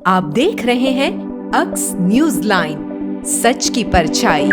आप देख रहे हैं अक्स न्यूज लाइन, सच की परछाई।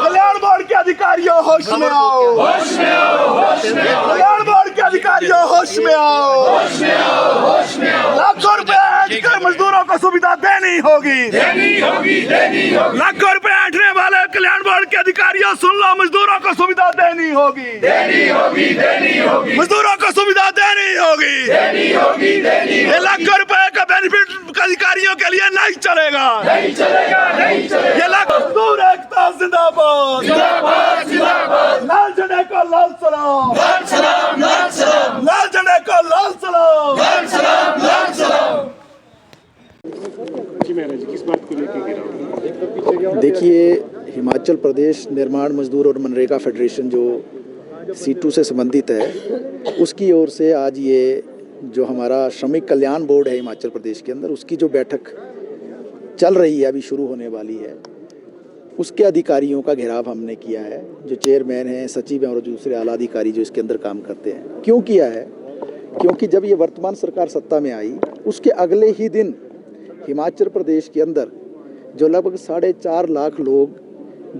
कल्याण बोर्ड के अधिकारियों होश में आओ, होश में आओ, होश में आओ। कल्याण बोर्ड के अधिकारियों होश में आओ, होश में आओ, होश में आओ। लाखों रुपए ऐंठ कर मजदूरों को सुविधा देनी होगी, देनी होगी, देनी होगी। लाखों रुपए ऐंठने वाले कल्याण बोर्ड के अधिकारियों सुन लो, मजदूरों को सुविधा देनी होगी, देनी होगी, देनी होगी। मजदूरों को सुविधा देनी होगी, देनी होगी, देनी। ये लाखों रुपए का बेनिफिट अधिकारियों के लिए नहीं चलेगा, नहीं चलेगा, नहीं चलेगा। ये लाख मजदूर एकता जिंदाबाद, जिंदाबाद, जिंदाबाद। लाल झंडे को लाल सलाम, लाल सलाम, लाल सलाम। लाल झंडे को लाल सलाम, लाल सलाम, लाल सलाम। किस बात को लेकर गिरा? देखिए, हिमाचल प्रदेश निर्माण मजदूर और मनरेगा फेडरेशन जो C2 से संबंधित है, उसकी ओर से आज ये जो हमारा श्रमिक कल्याण बोर्ड है हिमाचल प्रदेश के अंदर, उसकी जो बैठक चल रही है, अभी शुरू होने वाली है, उसके अधिकारियों का घेराव हमने किया है। जो चेयरमैन हैं, सचिव हैं और दूसरे आला अधिकारी जो इसके अंदर काम करते हैं। क्यों किया है? क्योंकि जब ये वर्तमान सरकार सत्ता में आई, उसके अगले ही दिन हिमाचल प्रदेश के अंदर जो लगभग 4.5 लाख लोग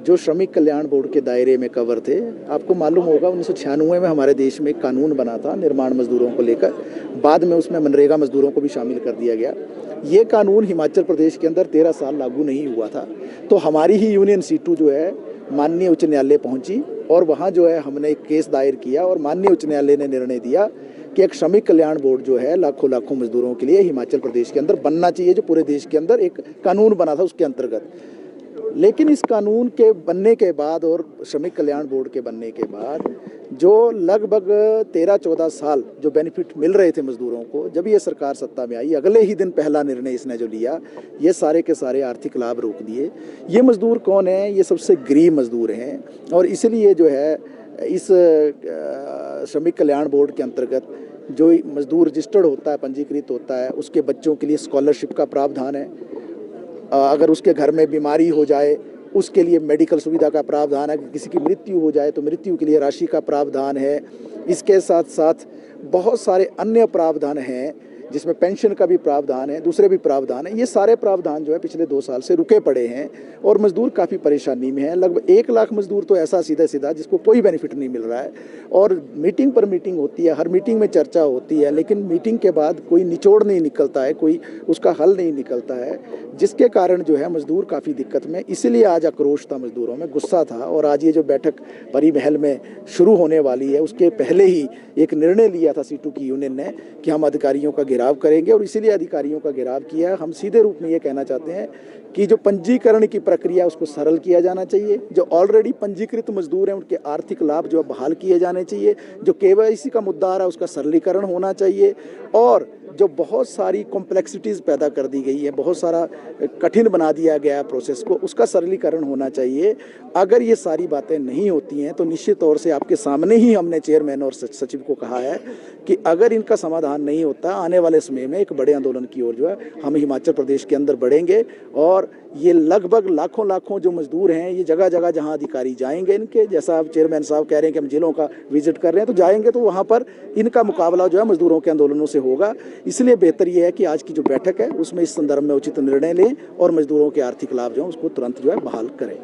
जो श्रमिक कल्याण बोर्ड के दायरे में कवर थे, आपको मालूम होगा 1996 में हमारे देश में एक कानून बना था निर्माण मजदूरों को लेकर, बाद में उसमें मनरेगा मजदूरों को भी शामिल कर दिया गया। ये कानून हिमाचल प्रदेश के अंदर 13 साल लागू नहीं हुआ था, तो हमारी ही यूनियन C2 जो है माननीय उच्च न्यायालय पहुंची और वहाँ जो है हमने एक केस दायर किया और माननीय उच्च न्यायालय ने निर्णय दिया कि एक श्रमिक कल्याण बोर्ड जो है लाखों मजदूरों के लिए हिमाचल प्रदेश के अंदर बनना चाहिए, जो पूरे देश के अंदर एक कानून बना था उसके अंतर्गत। लेकिन इस कानून के बनने के बाद और श्रमिक कल्याण बोर्ड के बनने के बाद जो लगभग 13-14 साल जो बेनिफिट मिल रहे थे मजदूरों को, जब ये सरकार सत्ता में आई, अगले ही दिन पहला निर्णय इसने जो लिया, ये सारे के सारे आर्थिक लाभ रोक दिए। ये मजदूर कौन है? ये सबसे गरीब मजदूर हैं और इसलिए जो है इस श्रमिक कल्याण बोर्ड के अंतर्गत जो मजदूर रजिस्टर्ड होता है, पंजीकृत होता है, उसके बच्चों के लिए स्कॉलरशिप का प्रावधान है। अगर उसके घर में बीमारी हो जाए उसके लिए मेडिकल सुविधा का प्रावधान है। किसी की मृत्यु हो जाए तो मृत्यु के लिए राशि का प्रावधान है। इसके साथ साथ बहुत सारे अन्य प्रावधान हैं, जिसमें पेंशन का भी प्रावधान है, दूसरे भी प्रावधान है। ये सारे प्रावधान जो है पिछले 2 साल से रुके पड़े हैं और मजदूर काफ़ी परेशानी में है। लगभग 1 लाख मजदूर तो ऐसा सीधा जिसको कोई बेनिफिट नहीं मिल रहा है और मीटिंग पर मीटिंग होती है, हर मीटिंग में चर्चा होती है, लेकिन मीटिंग के बाद कोई निचोड़ नहीं निकलता है, कोई उसका हल नहीं निकलता है, जिसके कारण जो है मजदूर काफ़ी दिक्कत में। इसीलिए आज आक्रोश था मजदूरों में, गुस्सा था और आज ये जो बैठक परी महल में शुरू होने वाली है, उसके पहले ही एक निर्णय लिया था C2 की यूनियन ने कि हम अधिकारियों का घेराव करेंगे और इसीलिए अधिकारियों का घेराव किया है। हम सीधे रूप में ये कहना चाहते हैं कि जो पंजीकरण की प्रक्रिया उसको सरल किया जाना चाहिए। जो ऑलरेडी पंजीकृत मजदूर हैं उनके आर्थिक लाभ जो बहाल किए जाने चाहिए। जो KYC का मुद्दा आ रहा है उसका सरलीकरण होना चाहिए और जो बहुत सारी कॉम्प्लेक्सिटीज़ पैदा कर दी गई है, बहुत सारा कठिन बना दिया गया है प्रोसेस को, उसका सरलीकरण होना चाहिए। अगर ये सारी बातें नहीं होती हैं तो निश्चित तौर से आपके सामने ही हमने चेयरमैन और सचिव को कहा है कि अगर इनका समाधान नहीं होता, आने वाले समय में एक बड़े आंदोलन की ओर जो है हम हिमाचल प्रदेश के अंदर बढ़ेंगे और ये लगभग लाखों जो मजदूर हैं, ये जगह जगह जहां अधिकारी जाएंगे इनके, जैसा आप चेयरमैन साहब कह रहे हैं कि हम जिलों का विजिट कर रहे हैं, तो जाएंगे तो वहां पर इनका मुकाबला जो है मजदूरों के आंदोलनों से होगा। इसलिए बेहतर ये है कि आज की जो बैठक है उसमें इस संदर्भ में उचित निर्णय लें और मजदूरों के आर्थिक लाभ जो है उसको तुरंत जो है बहाल करें।